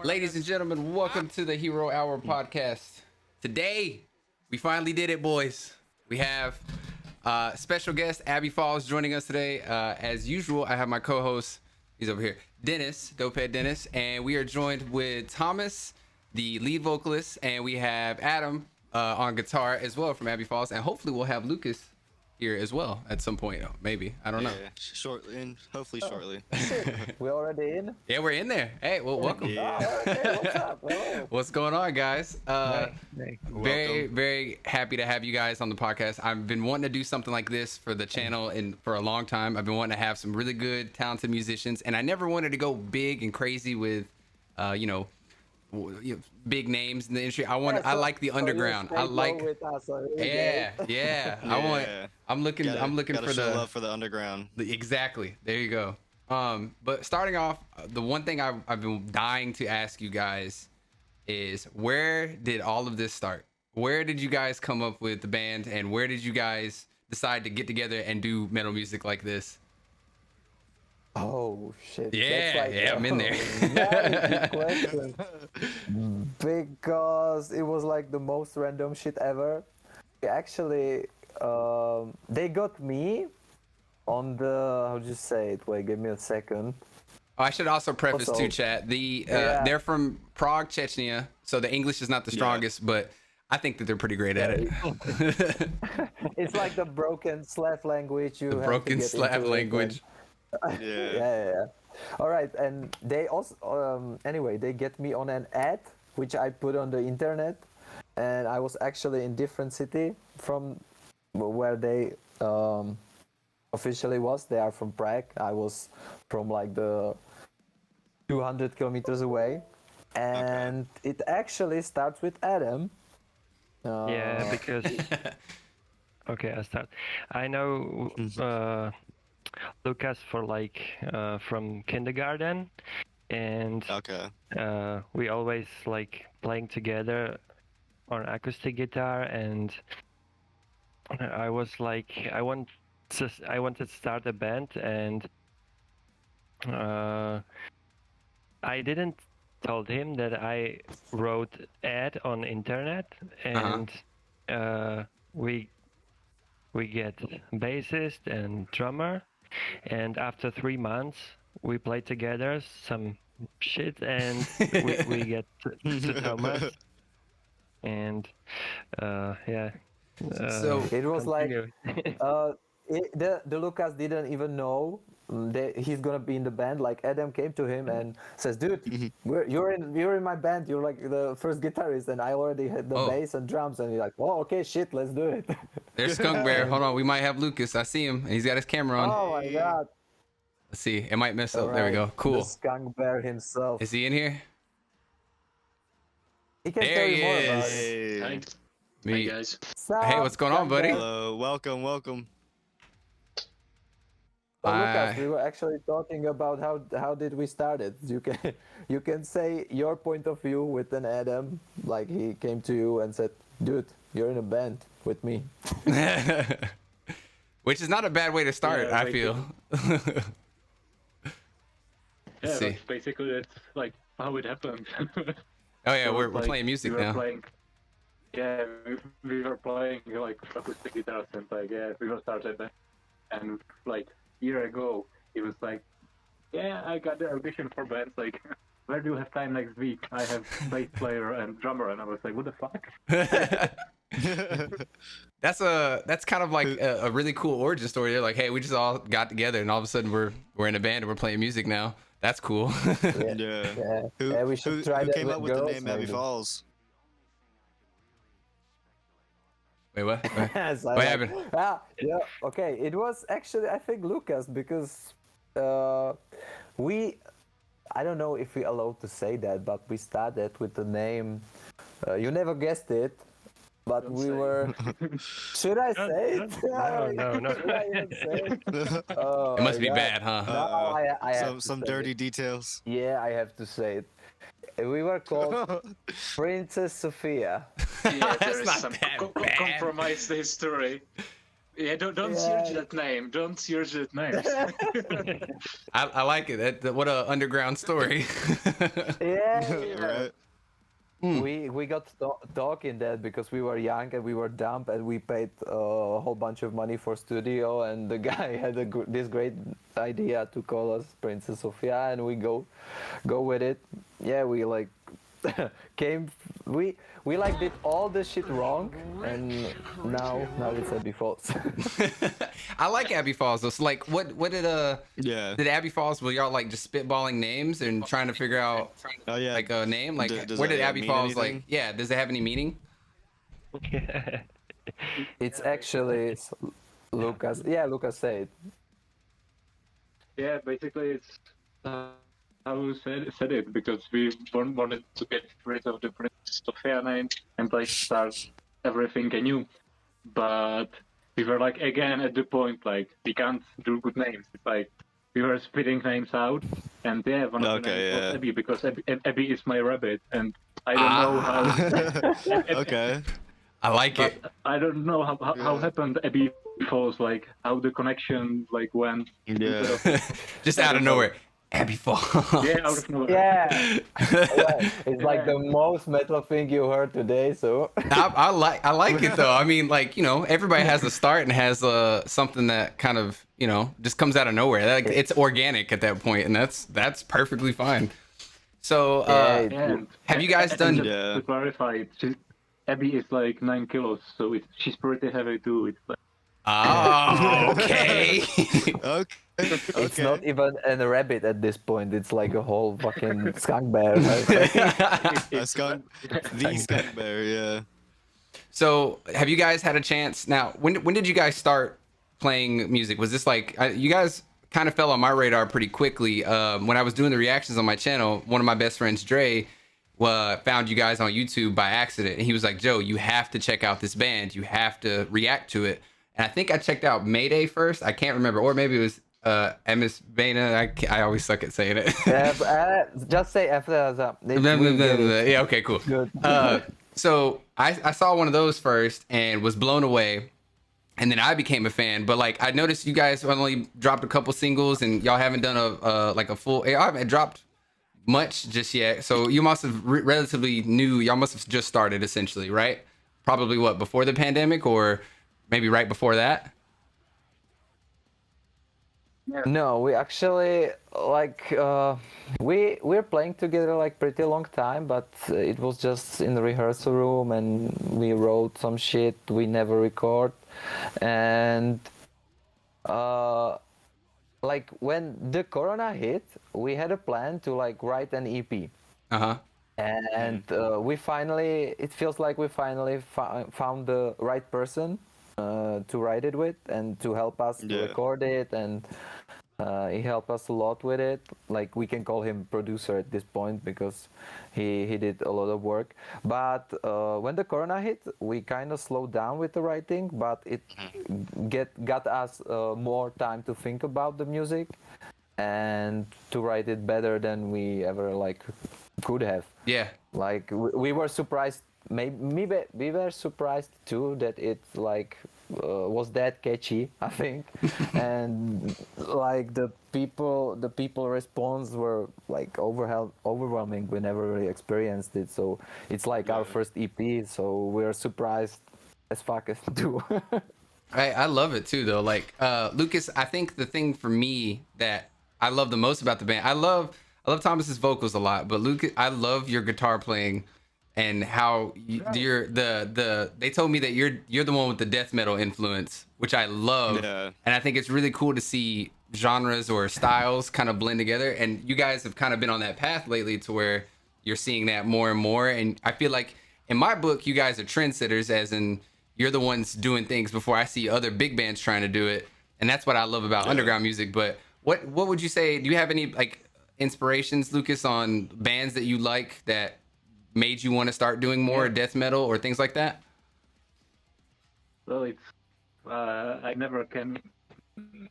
Ladies and gentlemen, welcome to the Hero Hour podcast. Today, we finally did it, boys. We have special guest Abbie Falls joining us today. As usual, I have my co-host, he's over here, Dennis, Dopehead Dennis, and we are joined with Thomas, the lead vocalist, and we have Adam on guitar as well from Abbie Falls, and hopefully we'll have Lucas here as well at some point, maybe. I don't know. Shortly, hopefully shortly. We're already in? Yeah, we're in there. Hey, well, welcome. Yeah. Oh, okay, what's up? Hello. What's going on, guys? Very, Welcome. very happy to have you guys on the podcast. I've been wanting to do something like this for the channel and for a long time. I've been wanting to have some really good, talented musicians, and I never wanted to go big and crazy with, big names in the industry. I like the underground. I like. With us, Yeah. I'm looking Gotta for show the love for the underground. exactly. There you go. But starting off, the one thing I've been dying to ask you guys is, where did all of this start? Where did you guys come up with the band, and where did you guys decide to get together and do metal music like this? Oh shit! Yeah, I'm in there. Very good question. Because it was like the most random shit ever. Actually, they got me on the, how do you say it? Wait, give me a second. I should also preface Also, too, chat. They're from Prague, Chechnya, so the English is not the strongest, but I think that they're pretty great at it. It's like the broken Slav language. The broken Slav language. Yeah. All right, and they also anyway, they get me on an ad which I put on the internet, and I was actually in different city from where they officially was. They are from Prague. I was from like the 200 kilometers away, and it actually starts with Adam. Yeah, because okay, I start. I know Lucas for like from kindergarten, and we always like playing together on acoustic guitar, and I was like, I wanted to start a band, and I didn't told him that I wrote ad on internet, and we get bassist and drummer, and after 3 months we played together some shit, and we get to Thomas, and So it was like the Lucas didn't even know he's gonna be in the band. Like Adam came to him and says, "Dude, you're in my band. You're like the first guitarist, and I already had the bass and drums." And he's like, "Oh, okay, shit, let's do it." There's Skunk Bear. Hold on, we might have Lucas. I see him, and he's got his camera on. Oh my god! Let's see. It might mess up. All There we right, go. Cool. The Skunk Bear himself. Is he in here? He can There tell he you more about it. Hey. Hi. Me- Hey guys. Hey, what's going on, buddy? Hello, welcome. So Lucas, we were actually talking about how did we start it. You can say your point of view with an Adam, like he came to you and said, "Dude, you're in a band with me." Which is not a bad way to start, Yeah, I like feel. Yeah, see. that's basically that's like how it happened. Oh yeah, So, we're like, playing music we were now. Playing, yeah, we were playing like acoustic guitars, and like we were started that. And like year ago, it was like, yeah, I got the audition for bands. Like, where do you have time next week? I have bass player and drummer, and I was like, what the fuck? That's kind of like a really cool origin story. They're like, hey, we just all got together, and all of a sudden we're in a band and we're playing music now. That's cool. Yeah. Yeah, we should try who that came with up with the girls, name Abbie maybe. Falls? Wait, what? So What happened? Yeah, okay. It was actually, I think, Lucas, because I don't know if we're allowed to say that, but we started with the name, you never guessed it, but Don't we say. were, should I say it? No. Should I even say it? Oh It must my be God. bad, huh? No, I have to Some say dirty it. details. Yeah, I have to say it. We were called Princess Sophia. Yeah, there That's is not some that bad. compromised history. Yeah, don't Yeah. search that name. Don't search that name. I like it. What a underground story. Yeah, Right. we got talking that because we were young and we were dumb and we paid a whole bunch of money for studio, and the guy had this great idea to call us Princess Sofia, and we go with it. Yeah, we like came we like did all the shit wrong, and now it's Abbie Falls. I like Abbie Falls though. So like, what did Yeah. did Abbie Falls? Were y'all like just spitballing names and trying to figure out Oh yeah. like a name? Like, Does where that, did Abbie mean Falls anything? like? Yeah, does it have any meaning? It's actually Lucas. Yeah, Lucas said. Yeah, basically it's how we said it, because we wanted to get rid of the Princess Sofia name and like start everything anew. But we were like again at the point like we can't do good names. It's like we were spitting names out, and yeah, one of the Okay, names yeah. was Abbie, because Abbie is my rabbit, and I don't know how. Okay. I like But it. I don't know how happened Abbie Falls, like how the connection like went. Yeah. Just out of nowhere, Abbie Falls. Yeah, out of nowhere. Yeah. Yeah, it's like the most metal thing you heard today. So I like it though. I mean, like, you know, everybody has a start and has something that kind of, you know, just comes out of nowhere. Like, it's organic at that point, and that's perfectly fine. So, And have you guys done? just Yeah. to clarify, Abbie is like 9 kilos, so she's pretty heavy too. It's like, Oh, okay. Okay. it's Okay. not even a rabbit at this point. It's like a whole fucking skunk bear. A skunk. The skunk bear. Yeah. So, have you guys had a chance? Now, when did you guys start playing music? Was this like you guys kind of fell on my radar pretty quickly? When I was doing the reactions on my channel, one of my best friends, Dre, found you guys on YouTube by accident, and he was like, "Joe, you have to check out this band. You have to react to it." And I think I checked out Mayday first. I can't remember, or maybe it was MS Bana. I always suck at saying it. Just say after that. Yeah. Okay. Cool. Good. So I saw one of those first and was blown away, and then I became a fan. But like, I noticed you guys only dropped a couple singles, and y'all haven't done a full. I haven't dropped much just yet. So you must have relatively new. Y'all must have just started essentially, right? Probably what, before the pandemic, or maybe right before that. No, we actually like we're playing together like pretty long time, but it was just in the rehearsal room and we wrote some shit we never record, and like when the corona hit, we had a plan to like write an EP. Uh-huh. And we finally, it feels like we finally found the right person to write it with and to help us to record it, and he helped us a lot with it. Like, we can call him producer at this point because he did a lot of work. But when the corona hit, we kind of slowed down with the writing, but it got us more time to think about the music and to write it better than we ever like could have. Yeah. Like we were surprised. Maybe we were surprised too that it like was that catchy, I think, and like the people response were like overwhelming. We never really experienced it, so it's like our first EP. So we're surprised as fuck as too. I love it too though. Like Lucas, I think the thing for me that I love the most about the band, I love Thomas's vocals a lot, but Lucas, I love your guitar playing and how you're they told me that you're the one with the death metal influence, which I love. Yeah. And I think it's really cool to see genres or styles kind of blend together, and you guys have kind of been on that path lately to where you're seeing that more and more. And I feel like in my book, you guys are trendsetters, as in you're the ones doing things before I see other big bands trying to do it. And that's what I love about underground music. But what would you say, do you have any like inspirations, Lucas, on bands that you like that made you want to start doing more death metal or things like that? Well, it's I never can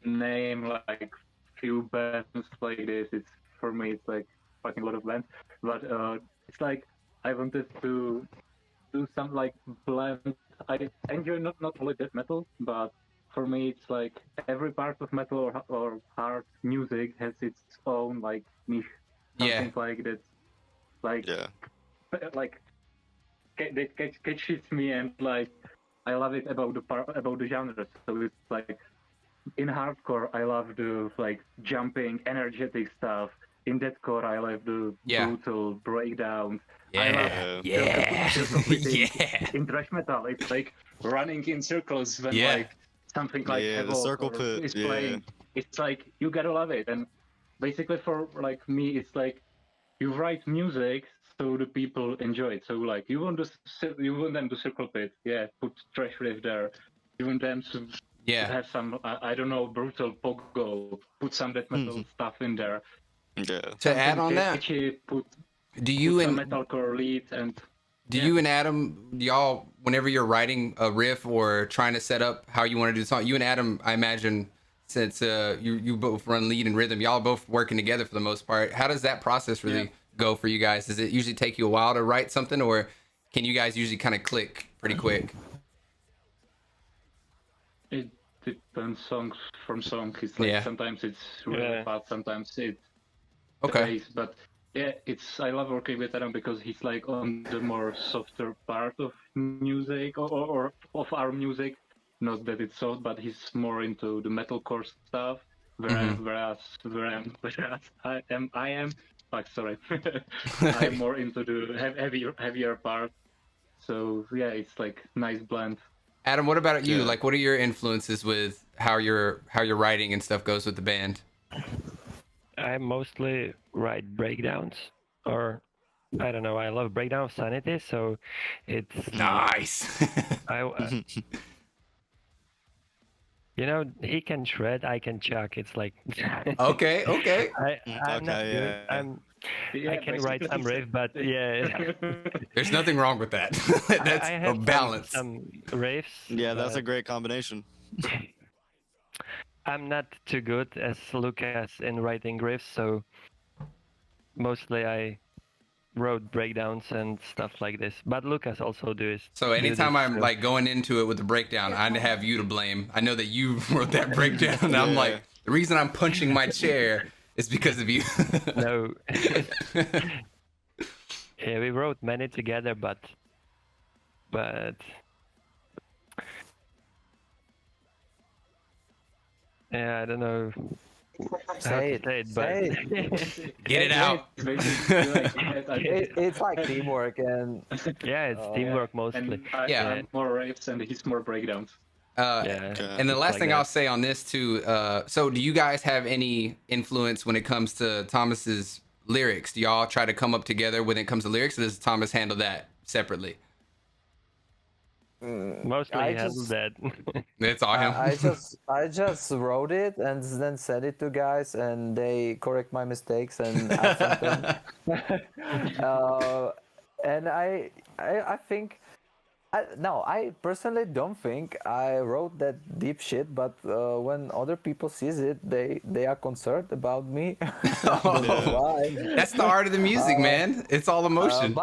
name like few bands like this. It's for me, it's like fucking lot of bands. But it's like I wanted to do some like blend. I enjoy not only death metal, but for me, it's like every part of metal or hard music has its own like niche, something like that, like Yeah. like that catches me, and like I love it about the genre. So it's like in hardcore, I love the like jumping, energetic stuff. In deathcore, I love the brutal breakdowns. I love in thrash metal, it's like running in circles when like something like the circle pit is playing. It's like you gotta love it, and basically for like me, it's like you write music so the people enjoy it. So like you want them to circle pit, put thrash riff there. You want them to have some I don't know, brutal pogo, put some death metal stuff in there. Yeah. To add on that, do you and metalcore lead and you and Adam, y'all, whenever you're writing a riff or trying to set up how you want to do the song, you and Adam, I imagine, since you both run lead and rhythm, y'all both working together for the most part. How does that process really go for you guys? Does it usually take you a while to write something, or can you guys usually kind of click pretty quick? It depends song from song. It's like sometimes it's really fast, sometimes it's pace, but I love working with Adam because he's like on the more softer part of music or of our music. Not that it's soft, but he's more into the metalcore stuff. Whereas I am like sorry, I'm more into the heavier part. So it's like nice blend. Adam, what about you? Like, what are your influences with how your writing and stuff goes with the band? I mostly write breakdowns, or I don't know. I love breakdown of Sanity, so it's nice. You know, he can shred, I can chuck. It's like okay. I'm not good. I can write some riff, but there's nothing wrong with that. That's a balance. Some riffs. Yeah, that's a great combination. I'm not too good as Lucas in writing riffs, so mostly I wrote breakdowns and stuff like this. But Lucas also does. So anytime I'm like going into it with a breakdown, I have you to blame. I know that you wrote that breakdown, and I'm like, the reason I'm punching my chair is because of you. No. We wrote many together, but I don't know. Say it, get it out. It's like teamwork, and it's teamwork mostly. And I'm more riffs and he's more breakdowns. And the last thing I'll say on this too, so do you guys have any influence when it comes to Thomas's lyrics? Do y'all try to come up together when it comes to lyrics, or does Thomas handle that separately? Mostly he handles that. It's all him. I just wrote it and then sent it to guys, and they correct my mistakes and add something. And I think. I personally don't think I wrote that deep shit, but when other people sees it, they are concerned about me. Why? That's the art of the music, man. It's all emotion.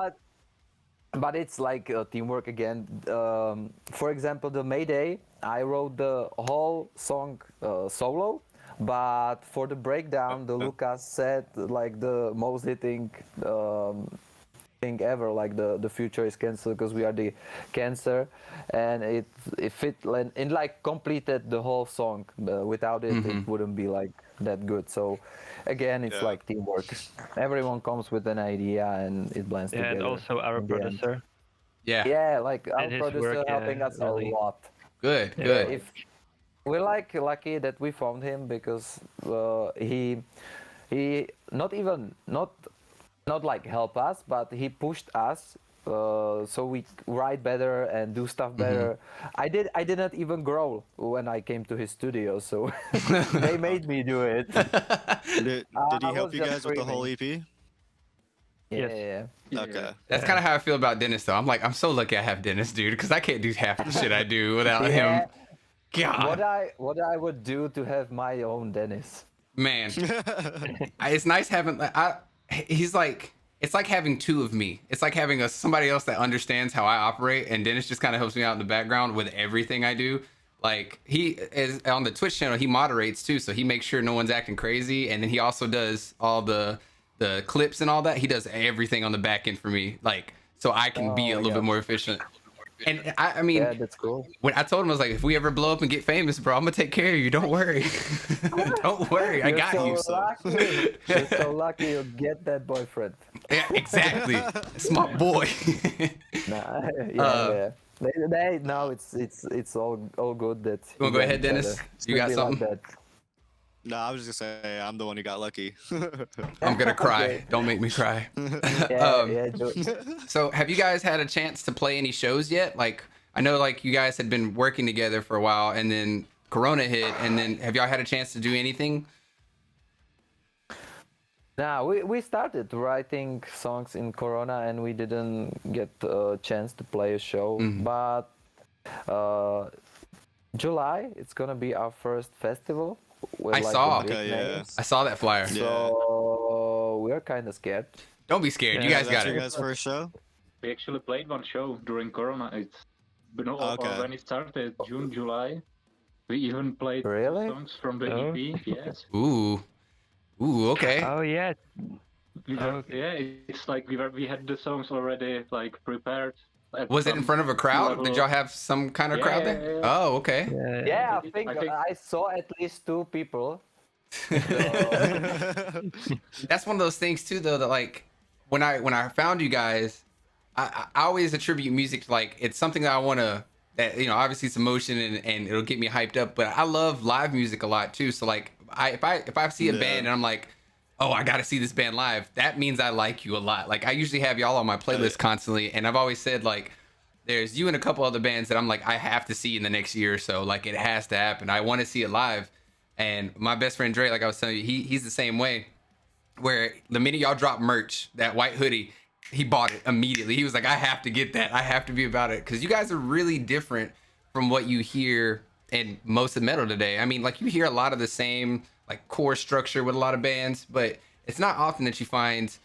But it's like teamwork again. For example, the Mayday, I wrote the whole song solo, but for the breakdown, the Lucas said like the most hitting thing ever, like the future is cancer because we are the cancer, and it fit and like completed the whole song. Without it, it wouldn't be like that good. So again, it's like teamwork. Everyone comes with an idea and it blends together. And also our producer. Like our producer helping us a lot. Good. If we're like lucky that we found him, because he not like help us, but he pushed us so we write better and do stuff better. I didn't even grow when I came to his studio, so they made me do it. Did he help you guys with the whole EP? Yeah. Okay. That's kind of how I feel about Dennis, though. I'm like, I'm so lucky I have Dennis, dude, because I can't do half the shit I do without him. God. What I would do to have my own Dennis. Man, it's nice having. He's like, it's like having two of me. It's like having somebody else that understands how I operate, and Dennis just kind of helps me out in the background with everything I do. Like he is on the Twitch channel, he moderates too, so he makes sure no one's acting crazy, and then he also does all the clips and all that. He does everything on the back end for me, like so I can be a little bit more efficient. And I mean, Yeah, that's cool. when I told him, I was like, if we ever blow up and get famous, bro, I'm gonna take care of you. Don't worry. Don't worry. I got you. Lucky. You're so lucky you get that boyfriend. Yeah, exactly. It's my boy. Nah, yeah. They no, it's all good. That You wanna go ahead, Dennis? You got something? Like No, I was just gonna say I'm the one who got lucky. I'm gonna cry. Okay. Don't make me cry. yeah, So, have you guys had a chance to play any shows yet? Like, I know like you guys had been working together for a while, and then Corona hit, and then have y'all had a chance to do anything? Nah, we started writing songs in Corona, and we didn't get a chance to play a show. But July, it's gonna be our first festival. With, I like, saw. the big Okay, yeah. names. I saw that flyer. So we're kind of scared. Don't be scared. You Yeah, guys That's got your it. guys' first show? We actually played one show during Corona. It's Okay. when it started, June, July. We even played Really? songs from the Oh. EP. Yes. Ooh. Ooh. Okay. Oh yeah, Yeah, it's like we had the songs already like prepared. at Was it in some front of a crowd? level. Did y'all have some kind of Yeah, crowd yeah, there? yeah. Oh, okay. Yeah, I I think think- I saw at least 2 people. That's one of those things too, though, that like when I found you guys, I always attribute music to like it's something that I want to, that obviously it's emotion and it'll get me hyped up, but I love live music a lot too. So like if I see a Yeah. band and I'm like, oh, I got to see this band live, that means I like you a lot. Like I usually have y'all on my playlist constantly, and I've always said like there's you and a couple other bands that I'm like I have to see in the next year or so. Like it has to happen. I want to see it live. And my best friend Dre, like I was telling you, he's the same way. Where the minute y'all drop merch, that white hoodie, he bought it immediately. He was like, I have to get that. I have to be about it. Because you guys are really different from what you hear in most of metal today. I mean, like you hear a lot of the same like core structure with a lot of bands, but it's not often that you find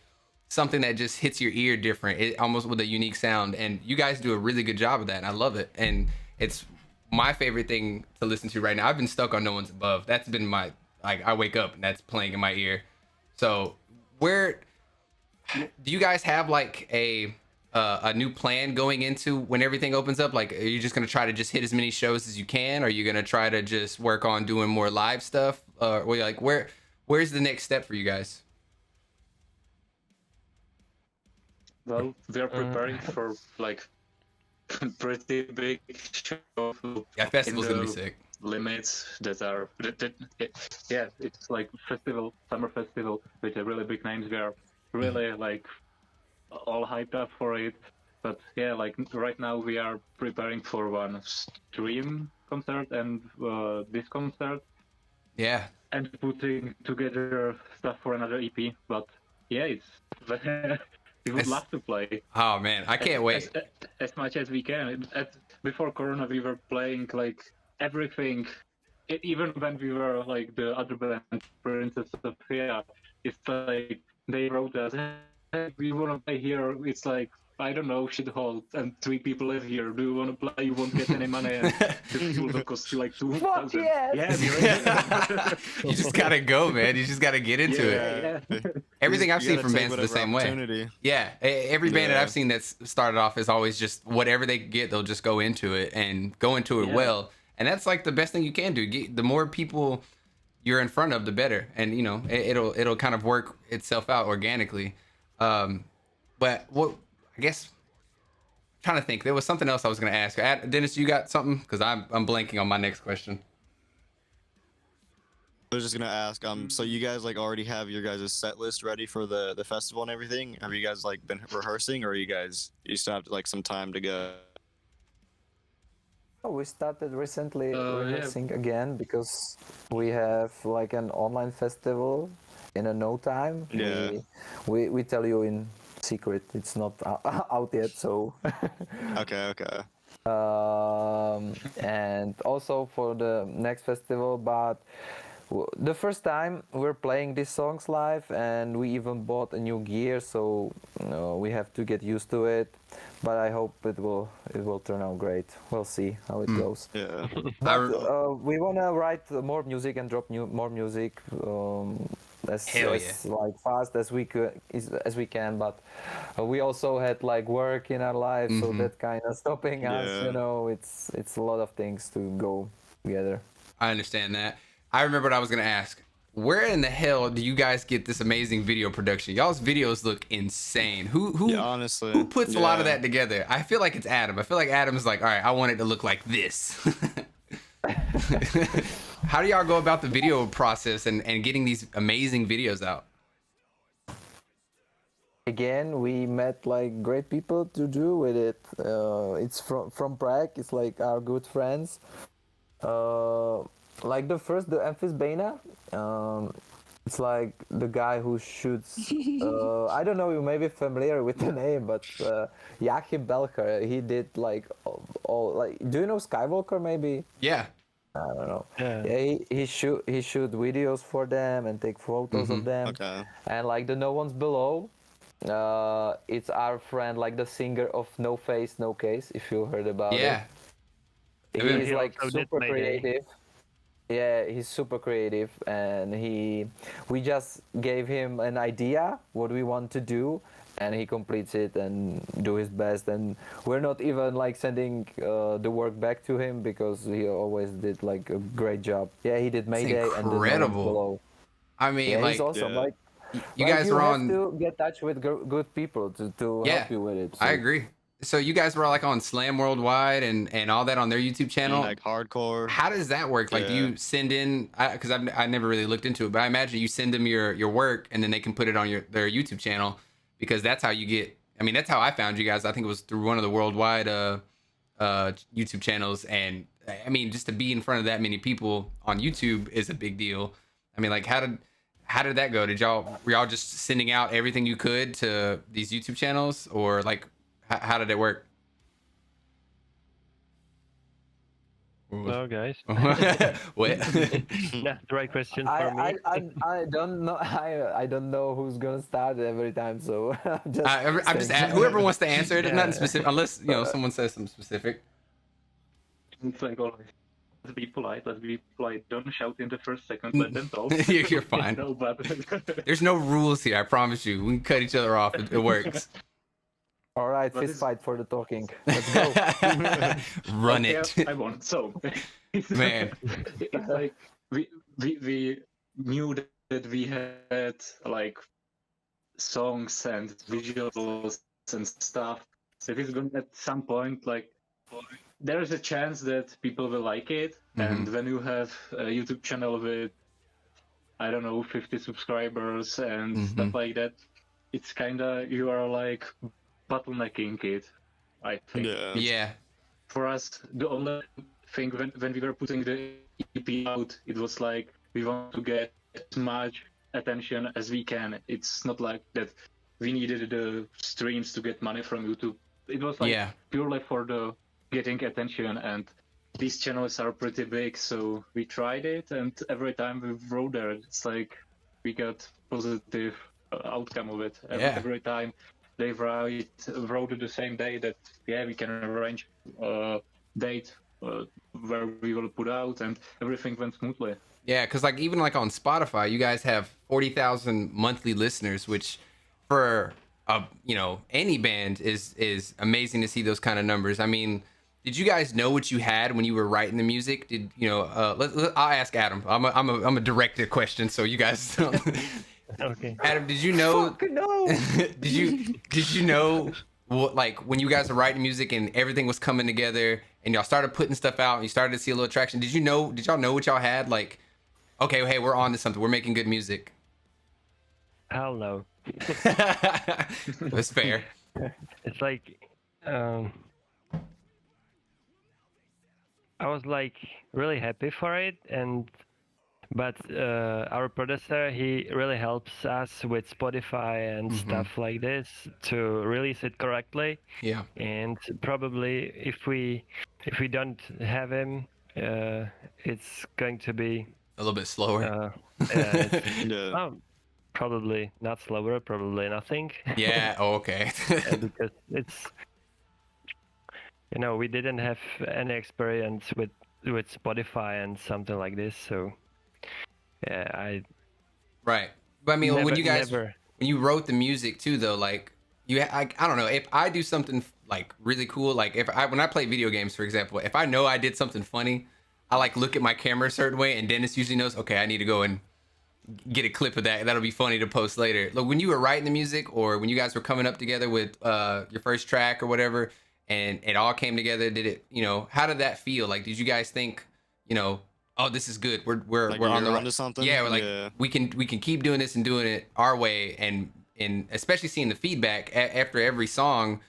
something that just hits your ear different, almost with a unique sound. And you guys do a really good job of that. And I love it. And it's my favorite thing to listen to right now. I've been stuck on No One's Above. That's been my, like, I wake up and that's playing in my ear. So where do you guys have like a new plan going into when everything opens up? Like, are you just going to try to just hit as many shows as you can? Or are you going to try to just work on doing more live stuff? Or like, where's the next step for you guys? Well, we are preparing for like pretty big show. Yeah, festival's in going to be the sick. Limits that are yeah, it's like festival, summer festival with a really big names. We are really like all hyped up for it. But yeah, like right now we are preparing for one stream concert and this concert Yeah. and putting together stuff for another EP. But yeah, it's we would love to play. Oh man, I can't wait. As much as we can. Before Corona, we were playing like everything. Even when we were like the other band, Princess Sophia, it's like they wrote us, hey, we want to play here. It's like, I don't know, shithole, and 3 people live here. Do you want to play? You won't get any money. And the fuel will cost you like 2,000. Fuck yes! Yeah, we're You just gotta go, man. You just gotta get into it. yeah. Everything You I've seen gotta from take bands is the whatever same way. opportunity. Yeah, every band that Yeah. I've seen that's started off is always just whatever they get, they'll just go into it and go into it Yeah. well. And that's like the best thing you can do. The more people you're in front of, the better. And it'll kind of work itself out organically. But what I guess I'm trying to think, there was something else I was gonna ask. Dennis, you got something? Because I'm blanking on my next question. I was just gonna ask, so you guys like already have your guys' set list ready for the festival and everything? Have you guys like been rehearsing, or you still have like some time to go? Oh, we started recently Yeah. rehearsing again because we have like an online festival in a no time. Yeah. We tell you in secret. It's not out yet, so. Okay. And also for the next festival, but the first time we're playing these songs live, and we even bought a new gear, so we have to get used to it. But I hope it will turn out great. We'll see how it goes. Yeah. But we wanna write more music and drop more music Hell as like fast as we can. But we also had like work in our lives, so that kind of stopping us. Yeah. You know, it's a lot of things to go together. I understand that. I remember what I was gonna ask. Where in the hell do you guys get this amazing video production? Y'all's videos look insane. Who honestly, who puts a lot of that together? I feel like it's Adam. I feel like Adam's like, all right, I want it to look like this. How do y'all go about the video process and getting these amazing videos out? Again, we met like great people to do with it. It's from Prague. It's like our good friends. Like the Amphis Bena, it's like the guy who shoots. I don't know, you may be familiar with the name, but Joachim Belcher. He did like all like. Do you know Skywalker? Maybe. Yeah. I don't know. Yeah. He shoot videos for them and take photos of them. Okay. And like the No One's Below, it's our friend, like the singer of No Face No Case. If you heard about it. Yeah. He's He like also did super Mayday. creative. Yeah, he's super creative, and we just gave him an idea what we want to do, and he completes it and do his best. And we're not even like sending the work back to him because he always did like a great job. Yeah, he did Mayday and the No One's incredible. Below. I mean, Yeah, like he's awesome. Yeah. Like you guys were have on. to get in touch with good people to Yeah, help you with it. I agree. So you guys were like on Slam Worldwide and all that on their YouTube channel. Like hardcore. How does that work? Like, do Yeah. you send in? Because I never really looked into it, but I imagine you send them your work and then they can put it on their YouTube channel, because that's how you get. I mean, that's how I found you guys. I think it was through one of the worldwide YouTube channels, and I mean, just to be in front of that many people on YouTube is a big deal. I mean, like, how did that go? Were y'all just sending out everything you could to these YouTube channels, or like, how did it work? Well, guys, What? not the right question for me. I don't know. I don't know who's gonna start every time. So I'm just whoever wants to answer it. Nothing specific, unless someone says something specific. It's like always. Let's be polite. Let's be polite. Don't shout in the first second. Let them talk. You're fine. No, but There's no rules here. I promise you. We can cut each other off. It works. All right, But fist fight for the talking. Let's go. Run okay, it, I won. So, man. it's like we knew that we had like songs and visuals and stuff. So it's going at some point like there is a chance that people will like it. And when you have a YouTube channel with, I don't know, 50 subscribers and stuff like that, it's kind of, you are like bottlenecking it, I think. Yeah. Yeah. For us, the only thing when we were putting the EP out, it was like we want to get as much attention as we can. It's not like that we needed the streams to get money from YouTube. It was like purely for the getting attention, and these channels are pretty big, so we tried it, and every time we wrote there, it's like we got positive outcome of it. Every time they wrote it the same day that we can arrange a date where we will put out, and everything went smoothly. Yeah, because like even like on Spotify, you guys have 40,000 monthly listeners, which for any band is amazing to see those kind of numbers. I mean, did you guys know what you had when you were writing the music? Did I'll ask Adam. I'm a directed question, so you guys don't. Okay. Adam, did you know? Fuck no. Did you know what, like when you guys were writing music and everything was coming together and y'all started putting stuff out and you started to see a little traction? Did y'all know what y'all had? Like, okay, hey, we're on to something. We're making good music. Hell no. That's fair. It's like I was like really happy for it, but our producer, he really helps us with Spotify and stuff like this to release it correctly. Yeah. And probably if we don't have him, it's going to be little bit slower. Yeah, it's, Yeah. probably not slower, probably nothing. Yeah. Oh, okay. Yeah, because it's we didn't have any experience with Spotify and something like this, so yeah, I Right. But I mean, when never you guys never. when you wrote the music too, though, like I don't know, if I do something like really cool, like when I play video games, for example, if I know I did something funny, I like look at my camera a certain way, and Dennis usually knows, okay, I need to go and get a clip of that. That'll be funny to post later. Like when you were writing the music, or when you guys were coming up together with your first track or whatever, and it all came together, did it? How did that feel? Like, did you guys think, oh, this is good. We're Like we're on you're the onto something? Yeah, we're like Yeah. we can keep doing this and doing it our way, and especially seeing the feedback after every song.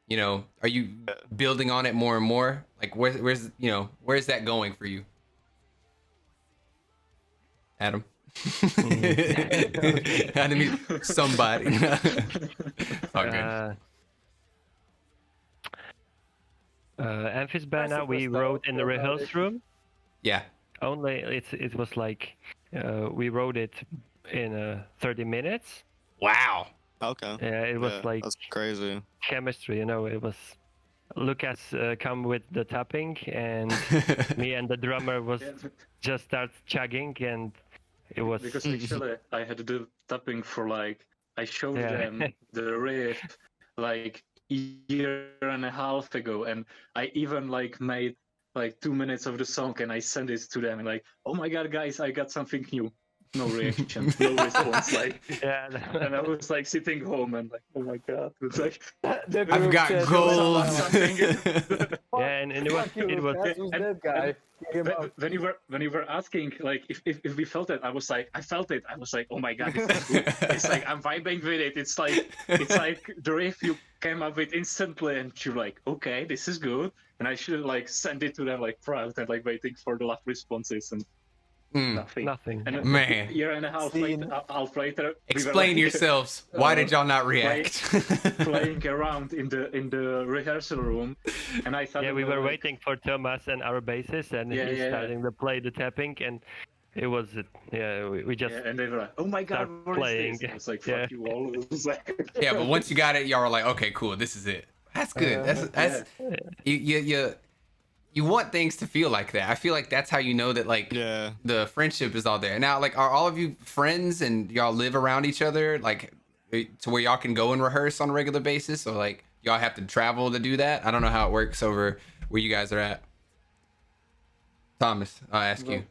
Are you building on it more and more? Like where's that going for you, Adam? I mean, somebody. Oh, good. Amphis Banner we wrote in the rehearsal room. Yeah. Only it was like we wrote it in 30 minutes. Wow. Okay. Yeah, it was Yeah, like that's crazy. chemistry, it was Lucas come with the tapping, and me and the drummer was just start chugging, and it was Because actually I had to do tapping for I showed them the riff like year and a half ago, and I even made 2 minutes of the song and I sent it to them and oh my god guys, I got something new. No reaction, no response. yeah. And I was sitting home and oh my god, it's I've got gold. Yeah, and it was Who's that guy? when you were asking if we felt it, I felt it. I was oh my god, this is good. It's I'm vibing with it. It's like the riff you came up with instantly, and you're okay, this is good. And I should send it to them proud and waiting for the last responses, and nothing. And Man. a year and a half later, Explain we were yourselves. Why did y'all not react? playing around in the rehearsal room, and I thought we were waiting for Thomas and our bassist, and he's starting to play the tapping, and it was we just and they were oh my god, what playing. is this? I was fuck you all. It was Yeah, but once you got it, y'all were like, okay, cool, this is it. That's good. That's you want things to feel like that. I feel like that's how you know that the friendship is all there. Now, are all of you friends and y'all live around each other, to where y'all can go and rehearse on a regular basis, or y'all have to travel to do that? I don't know how it works over where you guys are at. Thomas, I'll ask you.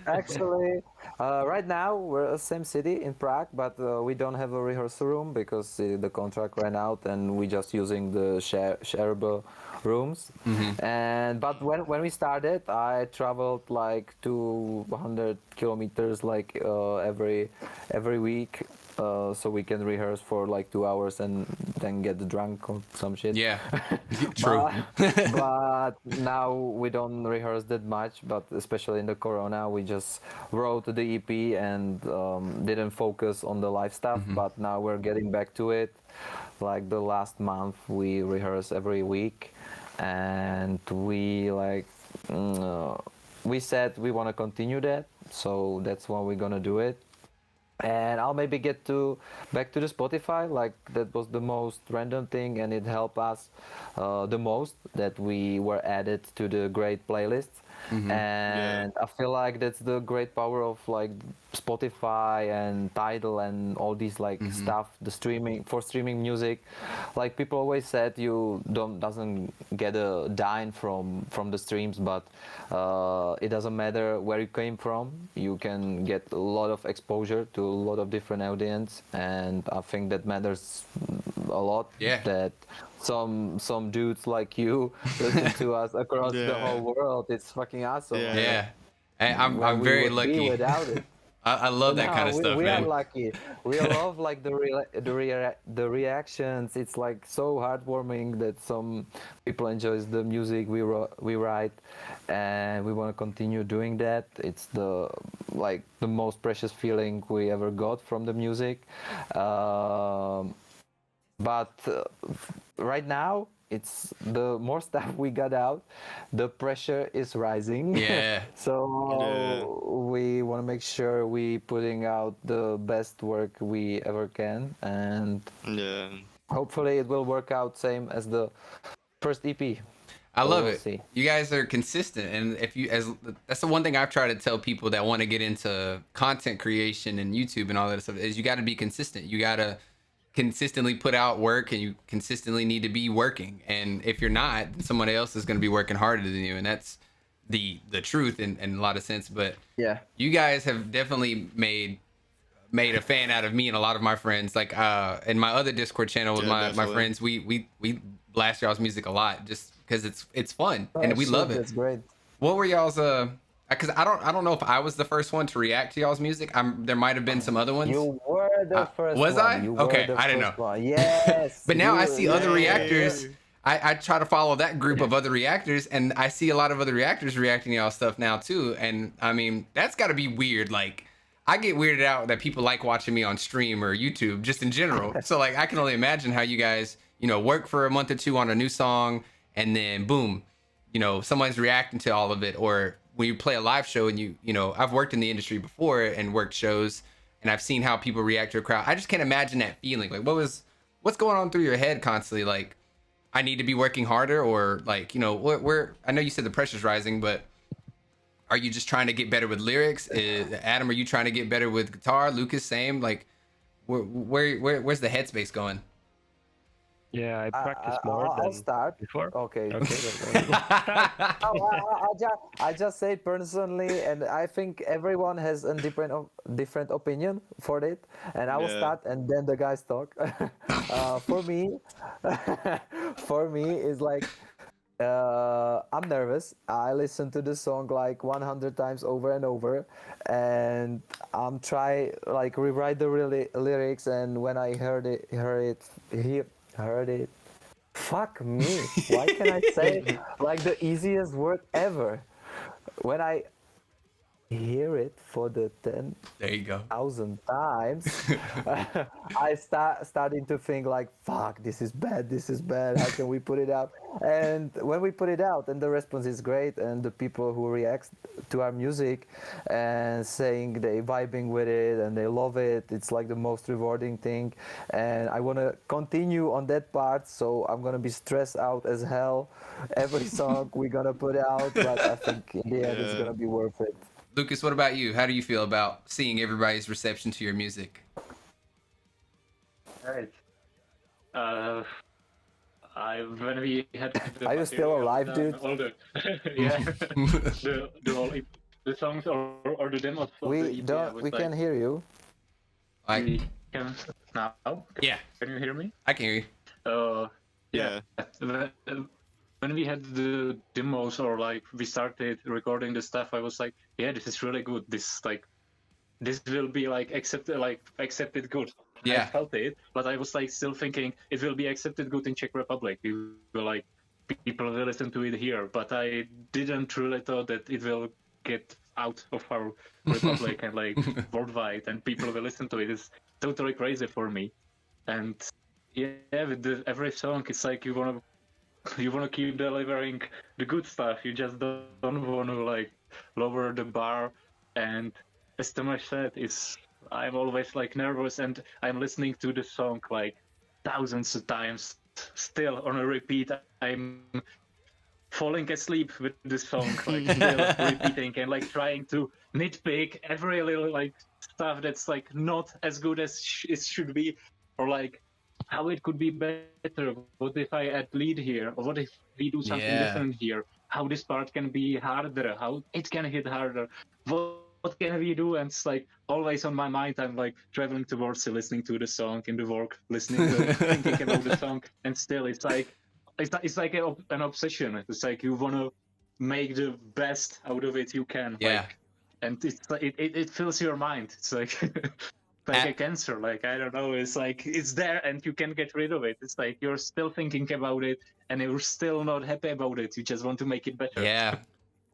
Actually, right now we're in the same city in Prague, but we don't have a rehearsal room because the contract ran out, and we just using the shareable rooms. And but when we started, I traveled 200 kilometers every week, so we can rehearse for 2 hours and then get drunk or some shit. Yeah, true. But now we don't rehearse that much, but especially in the corona, we just wrote the EP and didn't focus on the live stuff. But now we're getting back to it. The last month we rehearse every week, and we we said we want to continue that, so that's why we're gonna do it. And I'll maybe get back to the Spotify. That was the most random thing, and it helped us the most that we were added to the great playlists. And I feel like that's the great power of Spotify and Tidal and all these stuff, the streaming music. People always said you doesn't get a dime from the streams, but it doesn't matter where you came from. You can get a lot of exposure to a lot of different audience, and I think that matters a lot. Yeah. That some dudes like you listen to us across the whole world. It's fucking awesome. Yeah. Hey, I'm We very would be lucky. without it. I love that kind of stuff, we man. are lucky. We love the reactions. It's so heartwarming that some people enjoys the music we write, and we want to continue doing that. It's the most precious feeling we ever got from the music. But right now it's the more stuff we got out, the pressure is rising. Yeah. So we want to make sure we putting out the best work we ever can, and Yeah. hopefully it will work out same as the first EP. I love we'll it. see. You guys are consistent, and if you as that's the one thing I've tried to tell people that want to get into content creation and YouTube and all that stuff is you got to be consistent. You got to consistently put out work, and you consistently need to be working. And if you're not, someone else is going to be working harder than you, and that's the truth in a lot of sense. But Yeah. you guys have definitely made a fan out of me and a lot of my friends. Like in my other Discord channel with my definitely. friends, we blast y'all's music a lot just because it's fun and we shit, love it. That's great. What were y'all's because I don't know if I was the first one to react to y'all's music. There might have been some other ones. You were the first was one. I? You were Okay, the I didn't first know. one. Yes. But now I you- see other yeah. reactors. I try to follow that group of other reactors, and I see a lot of other reactors reacting to y'all stuff now too. And I mean, that's got to be weird. Like, I get weirded out that people like watching me on stream or YouTube, just in general. So like, I can only imagine how you guys, work for a month or two on a new song, and then boom, someone's reacting to all of it. Or when you play a live show, and I've worked in the industry before and worked shows, and I've seen how people react to a crowd. I just can't imagine that feeling. Like, what's going on through your head constantly? Like, I need to be working harder, or like, where I know you said the pressure's rising, but are you just trying to get better with lyrics? Adam, are you trying to get better with guitar? Lucas, same. Like, where's the headspace going? Yeah, I practice more I'll than start. before. Okay. Okay. I just say personally, and I think everyone has a different opinion for it. And I will Yeah. start, and then the guys talk. For me, is like I'm nervous. I listen to the song like 100 times over and over, and I'm try like rewrite the lyrics. And when I heard it. Fuck me. Why can I say like the easiest word ever? When I hear it for the There you go. 10,000 times, I starting to think like, fuck, this is bad. How can we put it out? And when we put it out, and the response is great, and the people who react to our music and saying they vibing with it and they love it, it's like the most rewarding thing. And I want to continue on that part, so I'm gonna be stressed out as hell every song we're gonna put out. But I think in the end, it's gonna be worth it. Lucas, what about you? How do you feel about seeing everybody's reception to your music? Right. When we had the Are you still material, alive, dude? all the the songs or the demos. Of the EP, I was We like, can hear you. we can now. Yeah, Can you hear me? I can hear you. Yeah. When we had the demos, or like we started recording the stuff, I was like, yeah, this is really good. This will be like accepted good. Yeah. I felt it, but I was like still thinking it will be accepted good in Czech Republic. We will like people will listen to it here, but I didn't really thought that it will get out of our republic and like worldwide, and people will listen to it. It's totally crazy for me. And yeah, with every song, it's like you wanna keep delivering the good stuff. You just don't want to like lower the bar. And as Tomáš said, I'm always like nervous, and I'm listening to the song like thousands of times, still on a repeat. I'm falling asleep with the song, like still repeating and like trying to nitpick every little like stuff that's like not as good as it should be, or like how it could be better. What if I add lead here, or what if we do something different here? How this part can be harder, how it can hit harder. What can we do? And it's like always on my mind. I'm like traveling towards it, listening to the song in the work, thinking about the song, and still it's like an obsession. It's like you want to make the best out of it you can. Yeah. Like, and it's like it fills your mind. It's like like a cancer. Like I don't know. It's like it's there and you can't get rid of it. It's like you're still thinking about it and you're still not happy about it. You just want to make it better. Yeah.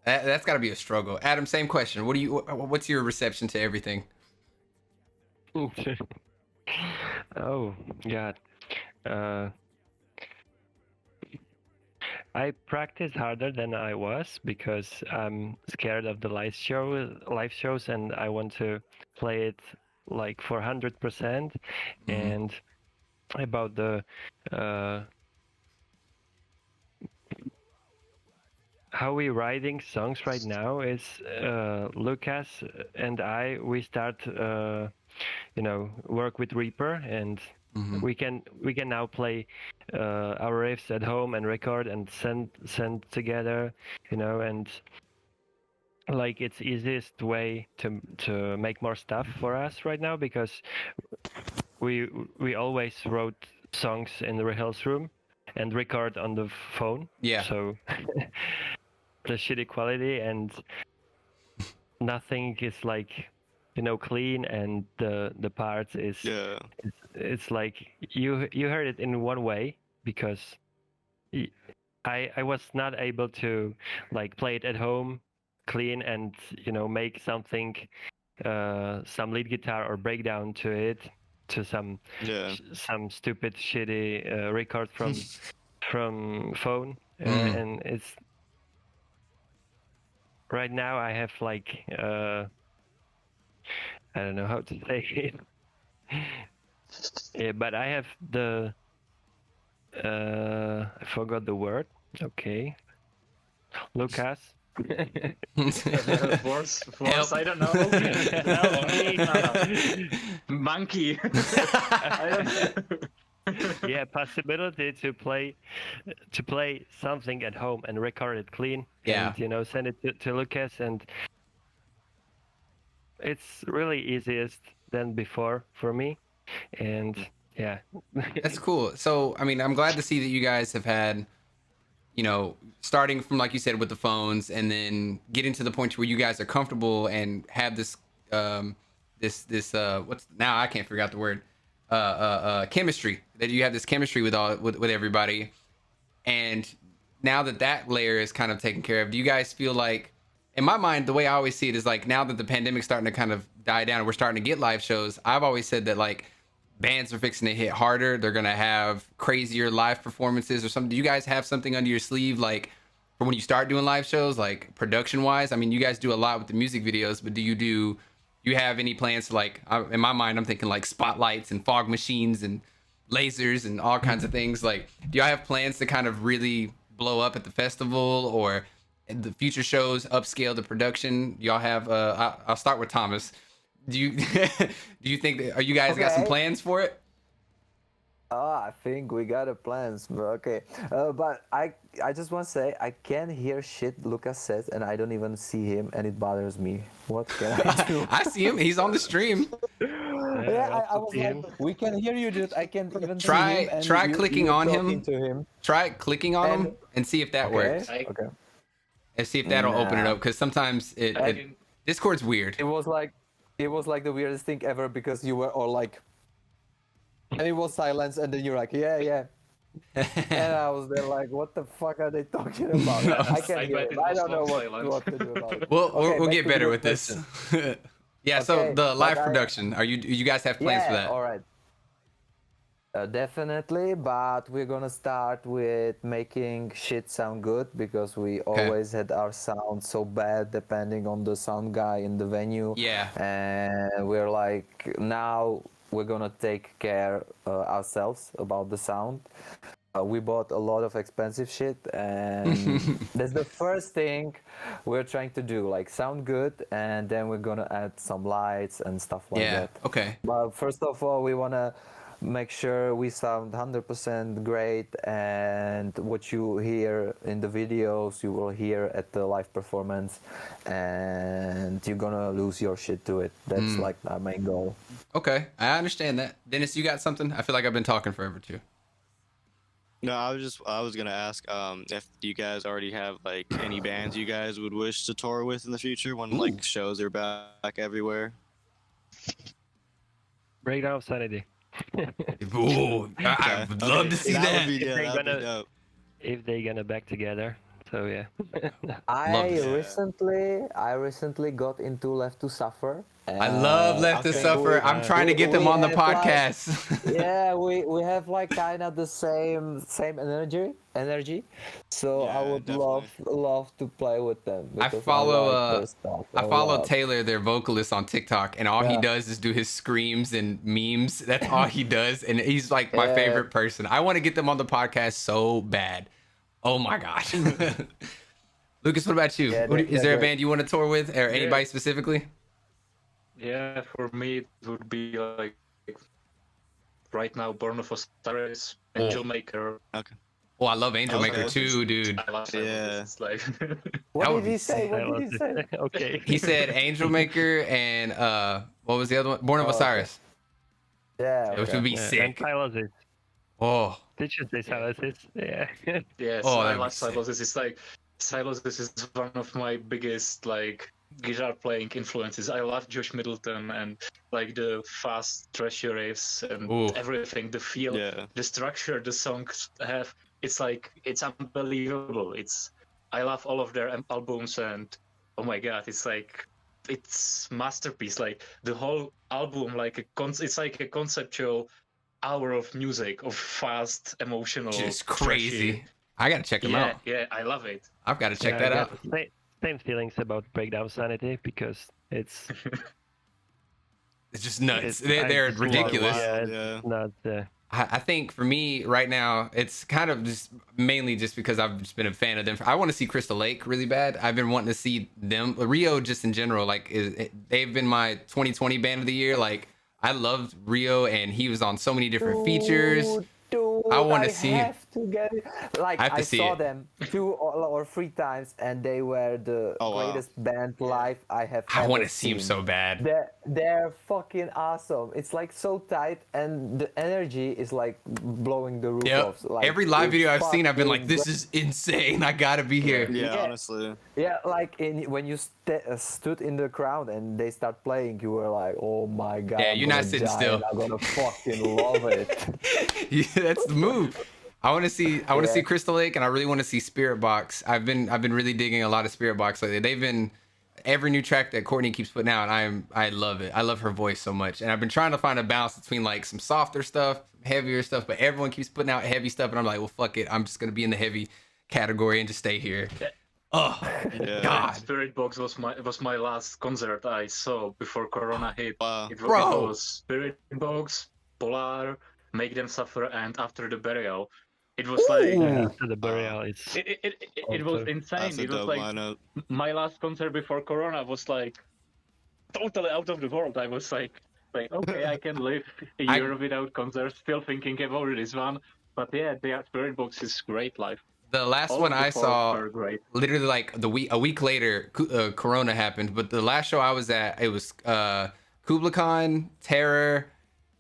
That's got to be a struggle. Adam, same question. What's your reception to everything? Oh God. I practice harder than I was because I'm scared of the live shows, and I want to play it like 400%. And about the how we writing songs right now is Lucas and we start work with Reaper, and we can now play our riffs at home and record and send together, and like it's easiest way to make more stuff for us right now, because we always wrote songs in the rehearsal room and record on the phone. Yeah. So the shitty quality, and nothing is like clean, and the parts is it's like you heard it in one way, because I was not able to like play it at home clean and make something some lead guitar or breakdown to it, to some stupid shitty record from phone. And it's right now I have like I don't know how to say it. Yeah, but I have the I forgot the word. Okay, Lucas. Force, I don't know. No. Monkey. I don't know. Yeah, possibility to play something at home and record it clean. Yeah. And send it to Lucas, and it's really easiest than before for me. And yeah. That's cool. So I mean, I'm glad to see that you guys have had, starting from, like you said, with the phones, and then getting to the point where you guys are comfortable and have this what's now, I can't figure out the word, chemistry, that you have this chemistry with everybody. And now that layer is kind of taken care of, do you guys feel like, in my mind, the way I always see it is like, now that the pandemic's starting to kind of die down and we're starting to get live shows, I've always said that like bands are fixing to hit harder. They're going to have crazier live performances or something. Do you guys have something under your sleeve, like for when you start doing live shows, like production wise? I mean, you guys do a lot with the music videos, but do you have any plans to, like, in my mind, I'm thinking like spotlights and fog machines and lasers and all kinds of things. Like, do y'all have plans to kind of really blow up at the festival, or the future shows upscale the production? Y'all have, I'll start with Thomas. Do you think that, are you guys got some plans for it? I think we got a plans, but okay. But I just want to say, I can hear shit Lucas says, and I don't even see him, and it bothers me. What can I do? I see him. He's on the stream. Yeah, I was like, we can hear you, dude. I can't even see him. And try clicking on him. To him. Try clicking on him and see if that works. Okay. And see if that'll open it up, because sometimes Discord's weird. It was like the weirdest thing ever, because you were all like, and it was silence, and then you're like, yeah. And I was there like, what the fuck are they talking about? I can't hear it. I don't know what to do about it. We'll get better with this. Yeah, so the live production, do you guys have plans for that? All right. Definitely, but we're gonna start with making shit sound good, because we always had our sound so bad depending on the sound guy in the venue. Yeah. And we're like, now we're gonna take care ourselves about the sound. We bought a lot of expensive shit, and that's the first thing we're trying to do, like sound good, and then we're gonna add some lights and stuff like that. Yeah, okay. But first of all, we wanna make sure we sound 100% great, and what you hear in the videos you will hear at the live performance, and you're gonna lose your shit to it. That's like our main goal. Okay, I understand that. Dennis, you got something? I feel like I've been talking forever too. No, I was gonna ask if you guys already have like any bands you guys would wish to tour with in the future when like shows are back everywhere. Breakdown of Sanity. Ooh, I would love to see that. If they're gonna back together, so yeah. I recently got into Left to Suffer. I love Left to Suffer. I'm trying to get them on the podcast. Yeah, we have like kind of the same energy. So I Yeah, would definitely. love to play with them. I Because follow like their stuff I a follow lot. Taylor, their vocalist, on TikTok, and all he Yeah. does is do his screams and memes. That's all he does, and he's like my Yeah. favorite person. I want to get them on the podcast so bad. Oh my gosh. Lucas, what about you? Yeah, Is there a great. band you want to tour with, or anybody specifically? Yeah, for me it would be like right now Born of Osiris, Angel Maker. Okay. Oh, I love Angel Okay. Maker too, dude. I love Yeah. It's like What That did would be he say? sick. What did he say? Okay. He said Angel Maker and what was the other one? Born of Oh, okay. Osiris, Yeah. which okay. would be And sick. Silesis. Oh, Did you say Silesis? Yeah. yes, Oh, I that'd be love sick. Silos. It's like Silos. This is one of my biggest like guitar playing influences. I love Josh Middleton and like the fast trashy riffs and Ooh. everything. The feel, Yeah. the structure the songs have. It's like it's unbelievable. I love all of their albums and oh my god, it's like it's masterpiece. Like the whole album, like it's like a conceptual hour of music of fast, emotional, just trashy. crazy. I gotta check them Yeah, out. yeah, I love it. I've got to check Yeah, that I out. got same feelings about Breakdown Sanity because it's It's just nuts. It's- They're I just love ridiculous. it. Yeah, it's Yeah. not. I think for me right now, it's kind of just mainly just because I've just been a fan of them. I want to see Crystal Lake really bad. I've been wanting to see them. Rio just in general, like they've been my 2020 band of the year. Like I loved Rio, and he was on so many different features. Dude, I wanna see him. have to get it. Like I have to I see saw it. them 2 or 3 times, and they were the Oh, wow. greatest band live I have. I want ever to see him seen. so bad. They're fucking awesome. It's like so tight, and the energy is like blowing the roof Yep. off. Like, Every live it's video I've seen, I've been like, fucking "This is insane! I gotta be here." Yeah, Yeah. honestly. Yeah, like when you stood in the crowd and they start playing, you were like, "Oh my god!" Yeah, I'm you're not gonna sitting die still. and I'm gonna fucking love it. Yeah, that's the move. I want to see Yeah. Crystal Lake, and I really want to see Spirit Box. I've been really digging a lot of Spirit Box lately. They've been every new track that Courtney keeps putting out. I love it. I love her voice so much, and I've been trying to find a balance between like some softer stuff, heavier stuff, but everyone keeps putting out heavy stuff, and I'm like, well, fuck it. I'm just gonna be in the heavy category and just stay here. Oh Yeah. God, Spirit Box was my last concert I saw before Corona hit. Wow. It Bro. was Spirit Box, Polar, Make Them Suffer, and After the Burial. It was like After the burial, it's it was insane. That's a It was dope like lineup. my last concert before Corona was like totally out of the world. I was like okay, I can live a year without concerts, still thinking about this one. But yeah, the Spirit Box is great live. the last All one of the I four saw. are great. Literally like a week later, Corona happened. But the last show I was at, it was Kubla Khan, Terror,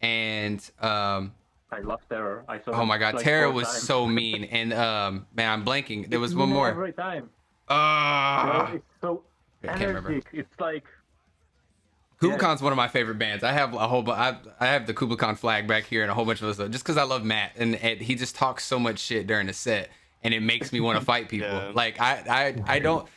and I love Terror. I saw oh them, my god, like, Terror 4 was times. so mean. And man, I'm blanking. There was one more. Every time. Ah, It's so I can't remember. energetic. It's like Kubla Khan's one of my favorite bands. I have a whole I have the Kubla Khan flag back here and a whole bunch of other stuff just because I love Matt, and he just talks so much shit during the set, and it makes me want to fight people. Yeah. Like I don't.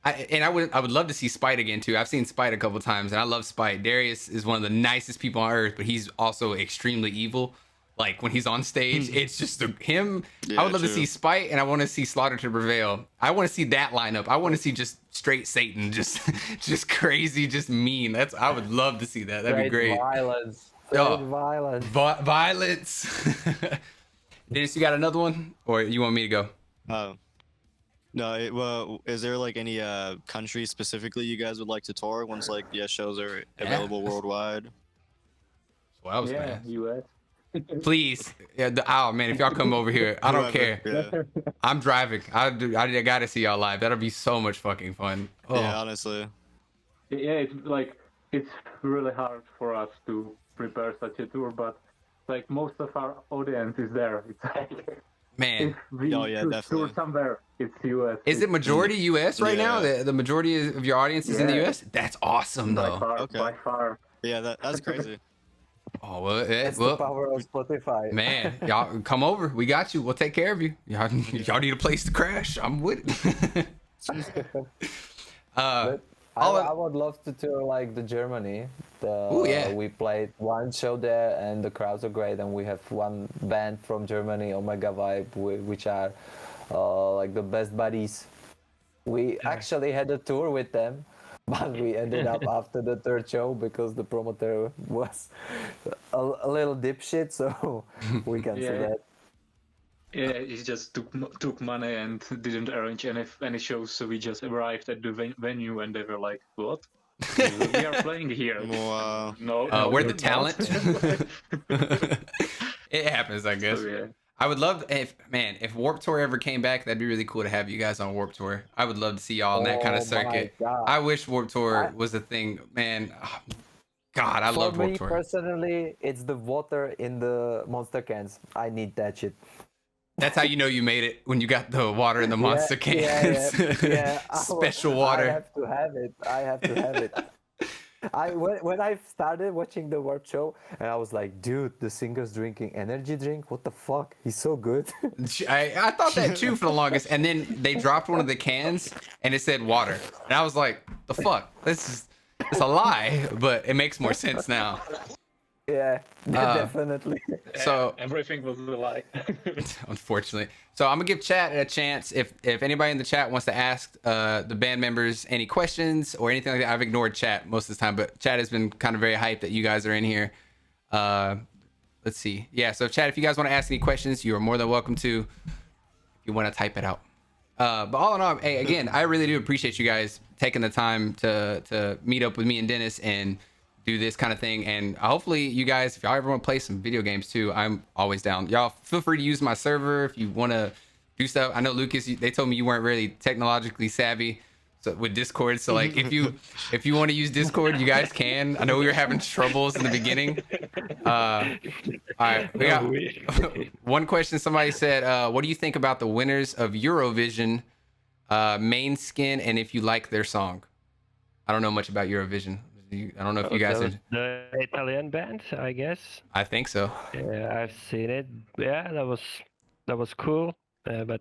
I would love to see Spite again too. I've seen Spite a couple times, and I love Spite. Darius is one of the nicest people on earth, but he's also extremely evil. Like when he's on stage, it's just him. Yeah, I would love to true. see Spite, and I want to see Slaughter to Prevail. I want to see that lineup. I want to see just straight Satan, just crazy, just mean. I would love to see that. That'd be great. Violence. Oh. Violence. Violence. Dennis, you got another one, or you want me to go? Oh. No, well, is there like any country specifically you guys would like to tour once like shows are available worldwide? Well, I was Yeah, gonna ask. US. Please, yeah, oh man, if y'all come over here, I don't care. Whoever, Yeah. I'm driving. I gotta see y'all live. That'll be so much fucking fun. Oh. Yeah, honestly. Yeah, it's really hard for us to prepare such a tour, but like most of our audience is there. It's like Man, if we Oh, yeah, should definitely. tour somewhere, it's US. is it majority US right now? Yeah. The majority of your audience is in the Yeah. US? That's awesome by though. far? Okay. By far. Yeah, that's crazy. Oh well, That's the well, power of Spotify. man, y'all come over. We got you. We'll take care of you. Y'all need a place to crash. I'm with it. But all I would love to tour like the Germany. Ooh, yeah. We played one show there, and the crowds are great. And we have one band from Germany, Omega Vibe, which are like the best buddies. We actually had a tour with them, but we ended up after the third show because the promoter was a little dipshit, so we canceled that. Yeah, he just took money and didn't arrange any shows, so we just arrived at the venue and they were like, "What? We are playing here." Wow. No, we're the you're talent. not. It happens, I guess. So, yeah. I would love if Warped Tour ever came back, that'd be really cool to have you guys on Warped Tour. I would love to see y'all in that kind of Oh my circuit. God. I wish Warped Tour was a thing, man. Oh, God, I love For me Warped Tour. personally, it's the water in the monster cans. I need that shit. That's how you know you made it, when you got the water in the monster cans. Yeah. Special I water. have to have it. I have to have it. When I started watching the Warp show, and I was like, dude, the singer's drinking energy drink. What the fuck? He's so good. I thought that too for the longest, and then they dropped one of the cans and it said water, and I was like, the fuck? It's a lie, but it makes more sense now. Yeah, definitely. So Everything was a lie. unfortunately, so I'm gonna give chat a chance. If anybody in the chat wants to ask the band members any questions or anything like that, I've ignored chat most of the time, but chat has been kind of very hyped that you guys are in here. Let's see. Yeah, so chat, if you guys want to ask any questions, you are more than welcome to. If you want to type it out. But all in all, hey, again, I really do appreciate you guys taking the time to meet up with me and Dennis and do this kind of thing. And hopefully you guys, if y'all ever want to play some video games too, I'm always down. Y'all feel free to use my server if you want to do stuff. I know, Lucas, they told me you weren't really technologically savvy with Discord, so like if you want to use Discord, you guys can. I know we were having troubles in the beginning. All right, we got one question. Somebody said, what do you think about the winners of Eurovision, Main Skin, and if you like their song? I don't know much about Eurovision. I don't know if you guys are the Italian band, I guess. I think so. Yeah, I've seen it. Yeah, that was cool, but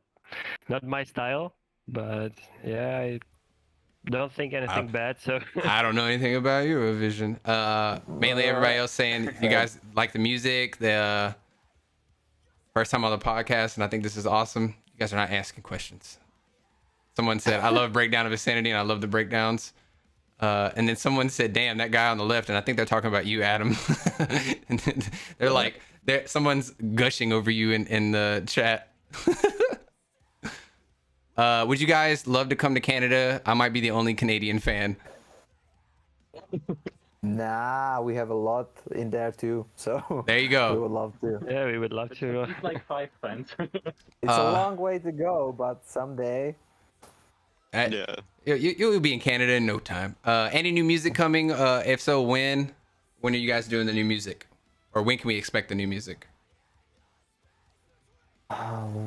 not my style. But yeah, I don't think anything bad. So I don't know anything about Eurovision. Mainly everybody else saying you guys like the music. The first time on the podcast, and I think this is awesome. You guys are not asking questions. Someone said, "I love Breakdown of Insanity," and I love the breakdowns. And then someone said, "Damn, that guy on the left," and I think they're talking about you, Adam. And they're like, someone's gushing over you in the chat. Would you guys love to come to Canada? I might be the only Canadian fan. Nah, we have a lot in there too. So there you go. We would love to. Yeah, we would love to. It's like 5 fans. It's a long way to go, but someday. Yeah. You'll be in Canada in no time. Any new music coming? If so, when? When are you guys doing the new music? Or when can we expect the new music?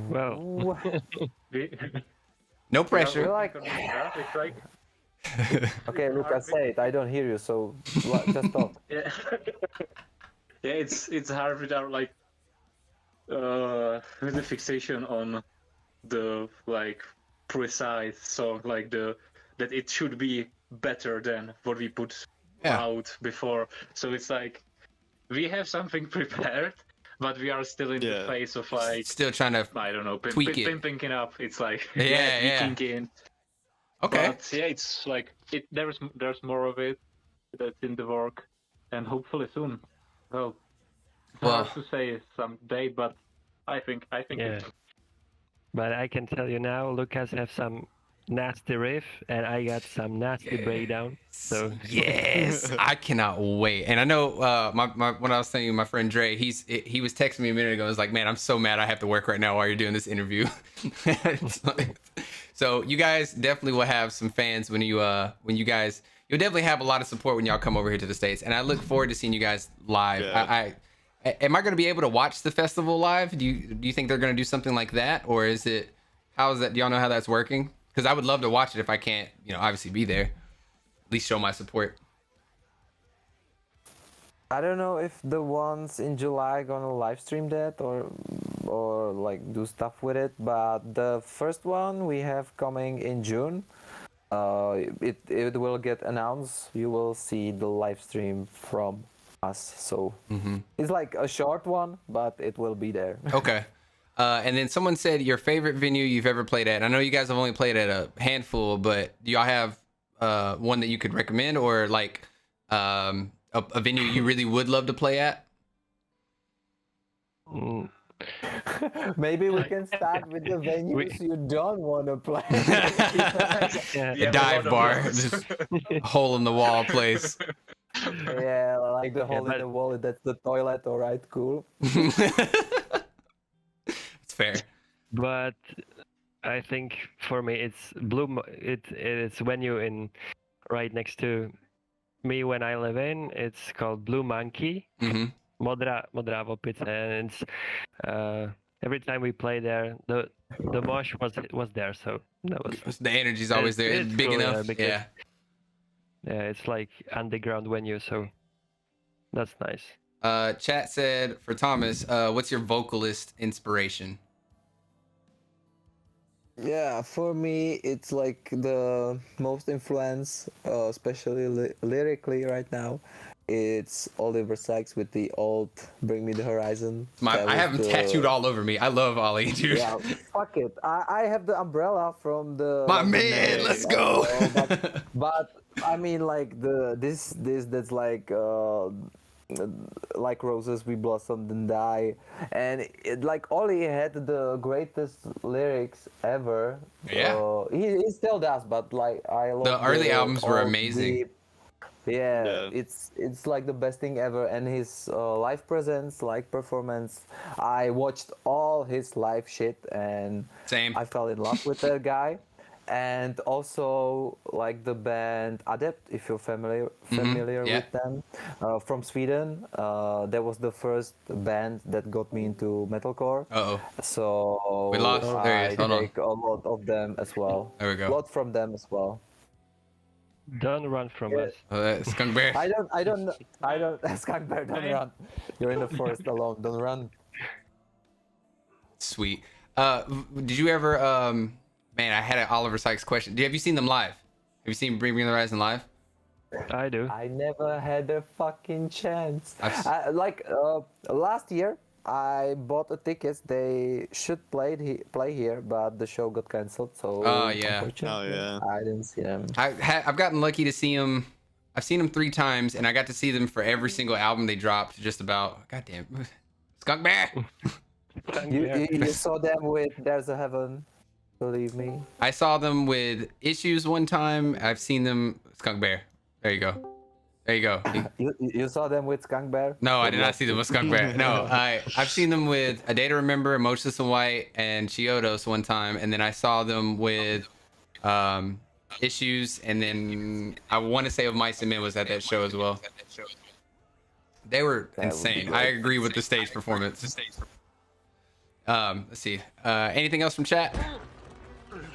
Well, no pressure. It's like Okay, Lucas, say it. I don't hear you, so just talk. yeah, it's hard without like with the fixation on the like precise song, like that it should be better than what we put out before. So it's like we have something prepared, but we are still in the phase of like still trying to pimping it up. It's like tweaking in. Okay. But yeah, it's like there's more of it that's in the work, and hopefully soon. Well, hard to say someday, but I think. Yeah. But I can tell you now, Lucas have some nasty riff, and I got some nasty breakdown. So yes, I cannot wait. And I know when I was telling you, my friend Dre, he was texting me a minute ago. He was like, "Man, I'm so mad I have to work right now while you're doing this interview." So you guys definitely will have some fans when you'll definitely have a lot of support when y'all come over here to the States. And I look forward to seeing you guys live. Yeah. Am I going to be able to watch the festival live? Do you think they're going to do something like that, or how is that? Do y'all know how that's working? Because I would love to watch it if I can't, obviously be there. At least show my support. I don't know if the ones in July gonna live stream that or like do stuff with it, but the first one we have coming in June, it will get announced. You will see the live stream from us. So it's like a short one, but it will be there. Okay. And then someone said your favorite venue you've ever played at. I know you guys have only played at a handful, but do y'all have one that you could recommend, or like a venue you really would love to play at? Maybe we can start with the venues you don't want to play. A dive bar, this hole in the wall place. Yeah, like the hole in the wall. That's the toilet. All right, cool. It's fair. But I think for me it's it's venue in right next to me when I live in. It's called Blue Monkey. Mm-hmm. Modra Vopice, and every time we play there, the mosh was there, so that was The energy's always there. It's big cool, enough. yeah, it's like underground venue, so that's nice. Chat said for Thomas, what's your vocalist inspiration? Yeah, for me, it's like the most influence, especially lyrically right now. It's Oliver Sykes with the old "Bring Me the Horizon." I have him tattooed all over me. I love Ollie, dude. Yeah, fuck it. I have the umbrella from the. My man, let's go. But I mean, like this that's like roses we blossomed and die, and like Ollie had the greatest lyrics ever. Yeah. He still does, but like I love The early albums were old, amazing. deep. Yeah, it's like the best thing ever, and his live presence, like performance. I watched all his live shit, and Same. I fell in love with that guy. And also like the band Adept, if you're familiar Yeah. with them, from Sweden. That was the first band that got me into metalcore. Uh-oh. So We lost. There he I is. Hold on. take a lot of them as well. There we A go. lot from them as well. Don't run from us. Skunk Bear. I don't. Skunk Bear, don't run. You're in the forest alone. Don't run. Sweet. Did you ever man, I had an Oliver Sykes question. Have you seen them live? Have you seen Bring Me the Horizon live? I do. I never had a fucking chance. I've- Last year, I bought a ticket. They should play here, but the show got cancelled. So Oh, yeah. unfortunately, Oh, yeah. I didn't see them. I've gotten lucky to see them. I've seen them 3 times, and I got to see them for every single album they dropped. Just about. Goddamn. Skunk Bear. You saw them with "There's a Heaven." Believe me. I saw them with Issues one time. I've seen them. Skunk Bear. There you go. There you go. You saw them with Skunk Bear? No, I did not see them with Skunk Bear. No, I've seen them with A Day to Remember, Emotionless and White, and Chiodos one time, and then I saw them with Issues, and then I want to say of Mice and Men was at that show as well. They were insane. I agree with the stage performance. Let's see. Anything else from chat?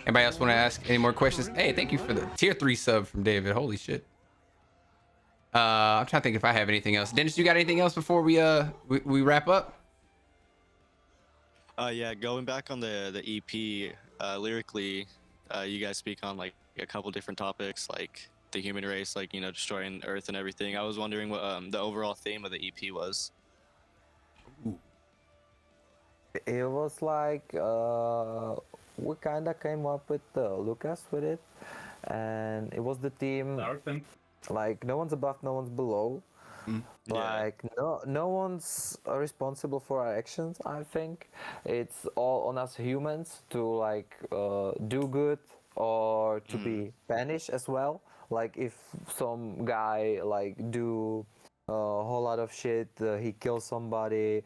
Anybody else want to ask any more questions? Hey, thank you for the tier 3 sub from David. Holy shit. I'm trying to think if I have anything else. Dennis, you got anything else before we wrap up? Yeah, going back on the EP, lyrically, you guys speak on like a couple different topics, like the human race, like, you know, destroying Earth and everything. I was wondering what the overall theme of the EP was. It was like we kind of came up with Lucas with it, and it was the theme like no one's above, no one's below. Like no one's responsible for our actions. I think it's all on us humans to like do good or to be punished as well. Like if some guy like do a whole lot of shit, he kills somebody,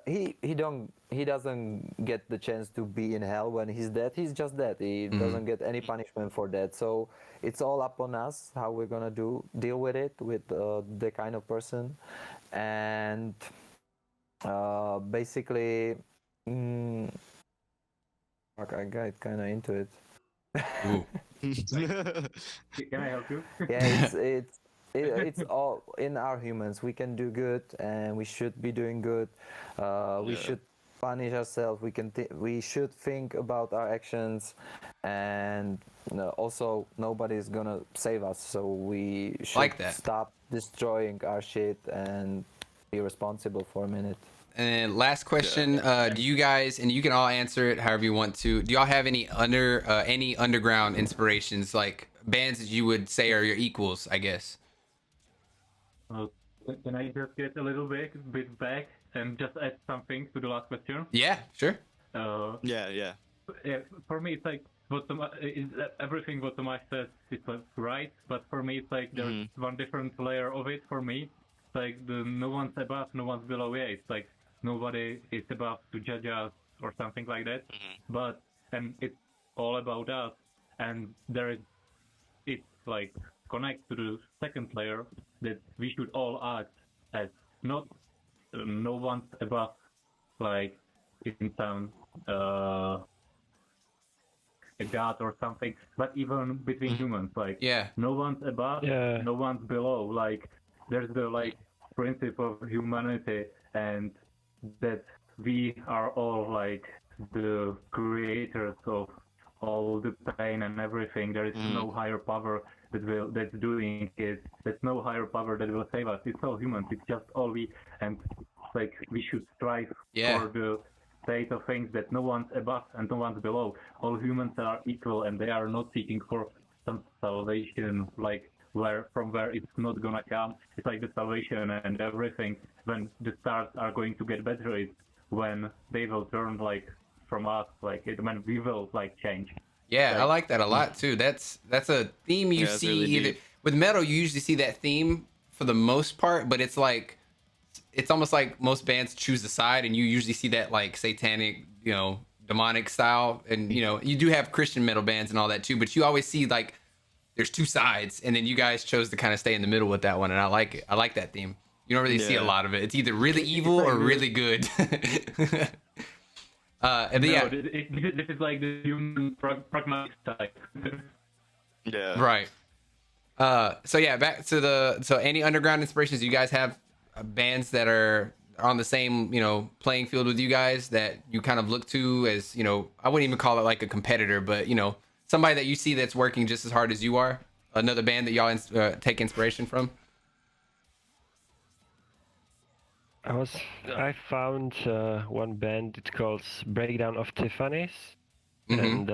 he doesn't get the chance to be in hell when he's dead. He's just dead. He doesn't get any punishment for that. So it's all up on us how we're gonna deal with it, with the kind of person. And basically I got kind of into it. Ooh. Can I help you? Yeah, it's all in our humans. We can do good, and we should be doing good. We should punish ourselves. We should think about our actions, and also nobody's gonna save us. So we should Like that. stop destroying our shit and be responsible for a minute. And last question, do you guys, and you can all answer it however you want to, do y'all have any underground inspirations, like bands that you would say are your equals, I guess? Can I just get a little bit back and just add something to the last question? Yeah, sure. Yeah. For me, it's like everything what Tomáš says is like right, but for me, it's like there's one different layer of it. For me, it's like no one's above, no one's below. Yeah, it's like nobody is above to judge us or something like that. But and it's all about us, and it's like connect to the second layer that we should all act as not no one's above, like in some a god or something, but even between humans, like no one's above, no one's below. Like there's the like principle of humanity, and that we are all like the creators of all the pain and everything. There is no higher power that's doing it. There's no higher power that will save us. It's all humans. It's just all we, and like we should strive for the state of things that no one's above and no one's below. All humans are equal, and they are not seeking for some salvation, like from where it's not gonna come. It's like the salvation and everything. When the stars are going to get better, it's when they will turn like from us, like when we will like change. Yeah, I like that a lot too. That's a theme you see really either with metal. You usually see that theme for the most part, but it's like it's almost like most bands choose a side, and you usually see that like satanic, demonic style, and you do have Christian metal bands and all that too, but you always see like there's two sides, and then you guys chose to kind of stay in the middle with that one, and I like it. I like that theme. You don't really see a lot of it. It's either really evil or really good. And this is like the human pragmatic side. Right. So yeah, back to any underground inspirations. You guys have bands that are on the same playing field with you guys that you kind of look to as I wouldn't even call it like a competitor, but somebody that you see that's working just as hard as you are. Another band that y'all take inspiration from. I found one band. It's called Breakdown of Tiffany's, and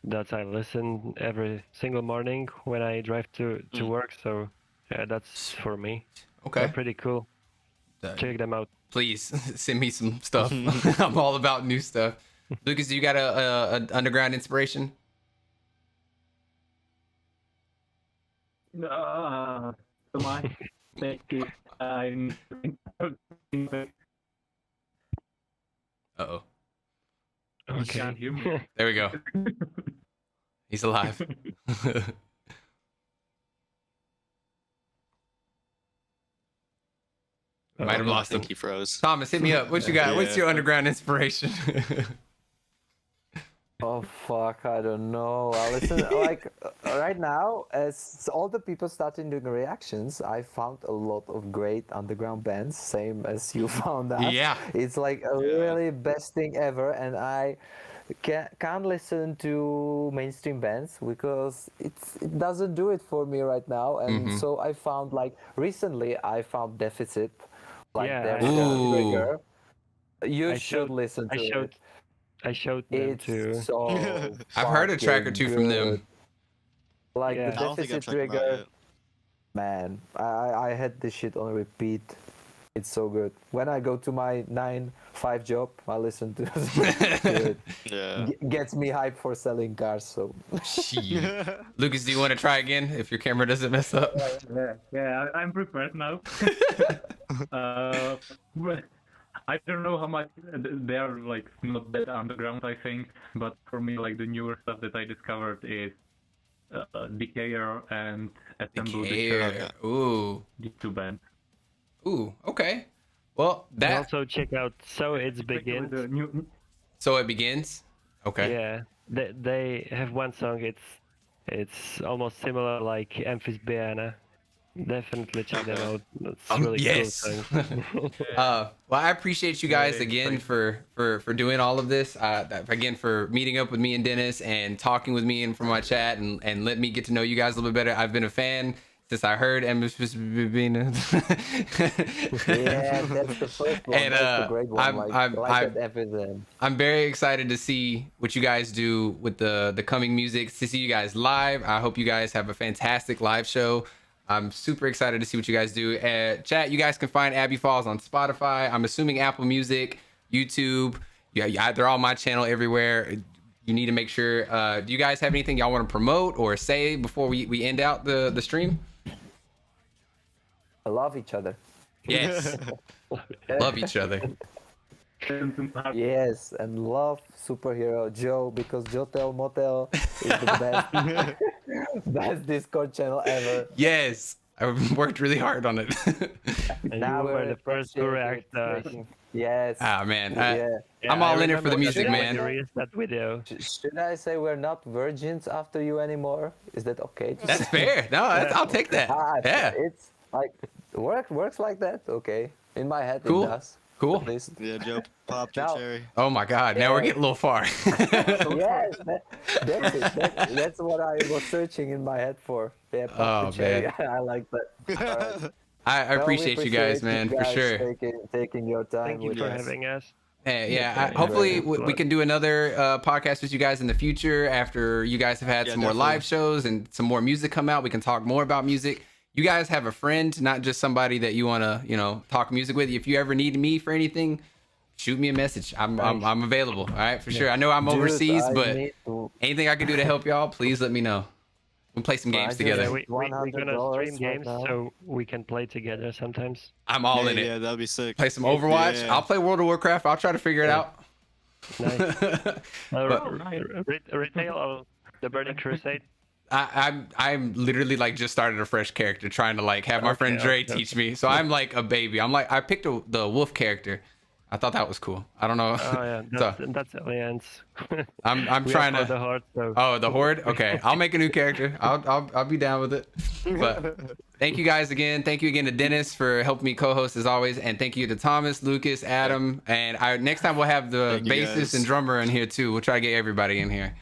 that's I listen every single morning when I drive to work. So yeah, that's for me. Okay, they're pretty cool. Check them out. Please send me some stuff. I'm all about new stuff. Lucas, you got a underground inspiration? Tomáš, thank you. Uh-oh. Okay. Can't hear me. There we go. He's alive. Might have lost him. He froze. Thomas, hit me up. What you got? What's your underground inspiration? Oh fuck, I don't know. I listen like right now, as all the people starting doing reactions, I found a lot of great underground bands, same as you found out. Yeah. It's like a really best thing ever, and I can't listen to mainstream bands because it doesn't do it for me right now. And so I found recently I found Deficit, their trigger. You should listen to it. I showed them too. So I've heard a track or two from them. Like the Deficit trigger. Man, I had this shit on repeat. It's so good. When I go to my 9-5 job, I listen to it. Gets me hyped for selling cars. So. Lucas, do you want to try again if your camera doesn't mess up? Yeah, I'm prepared now. I don't know how much they are not that underground, I think, but for me the newer stuff that I discovered is Decayer and Assemble. Ooh. These two bands. Ooh, okay. Well, that. And also check out So It Begins. So It Begins. Okay. Yeah, they have one song. It's almost similar like Amphisbaena. Definitely check them out. That's really cool song. Well, I appreciate you guys again for doing all of this. Again, for meeting up with me and Dennis and talking with me and from my chat and let me get to know you guys a little bit better. I've been a fan since I heard Yeah, that's the first one. And, That's the great one. I'm that everything. I'm very excited to see what you guys do with the coming music, to see you guys live. I hope you guys have a fantastic live show. I'm super excited to see what you guys do. Chat, you guys can find Abbie Falls on Spotify. I'm assuming Apple Music, YouTube. Yeah, they're all my channel everywhere. You need to make sure. Do you guys have anything y'all want to promote or say before we end out the stream? I love each other. Yes. Love each other. Yes, and love superhero Joe, because Jotel Motel is the best Discord channel ever. Yes. I worked really hard on it. And you were the first to react. Yes. Ah, man. Yeah. I'm all in it for the music, man. That video. Should I say we're not virgins after you anymore? Is that okay? That's fair. No, I'll take that. Yeah. It's like works like that. Okay. In my head, Cool. it does. Cool. At least. Yeah, Joe popped your Now- cherry. Oh my God. Now we're getting a little far. Yes, that's it. That's what I was searching in my head for. Yeah, Oh, cherry. I like that. All right. I Well, we appreciate you guys, man, for guys sure. taking your time. Thank you with for us. having us. Yeah. Hopefully we can do another podcast with you guys in the future after you guys have had Yeah, some more definitely. live shows and some more music come out. We can talk more about music. You guys have a friend, not just somebody that you want to, talk music with. If you ever need me for anything, shoot me a message. I'm available. All right, for sure. I know I'm Dude, overseas, I but need to- anything I can do to help y'all, please let me know. We'll play some games Fine, together. Yeah, we're gonna $100 stream right games now. so we can play together sometimes. I'm all in it. Yeah, that'd be sick. Play some Overwatch. Yeah. I'll play World of Warcraft. I'll try to figure it out. Nice. But- Retail or the Burning Crusade? I'm literally like just started a fresh character, trying to like have my friend Dre teach me. So I'm like a baby. I picked the wolf character. I thought that was cool. I don't know. Oh yeah, that's Alliance. I'm We trying are for to. the Horde. So. Oh, the Horde. Okay, I'll make a new character. I'll be down with it. But thank you guys again. Thank you again to Dennis for helping me co-host as always, and thank you to Thomas, Lucas, Adam, and next time we'll have the Thank you, bassist guys. and drummer in here too. We'll try to get everybody in here.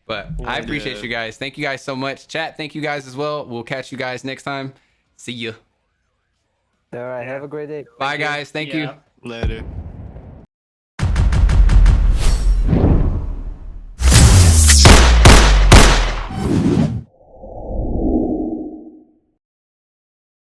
But I appreciate you guys. Thank you guys so much. Chat, thank you guys as well. We'll catch you guys next time. See ya. All right. Have a great day. Bye guys. Thank you. Yeah. Later.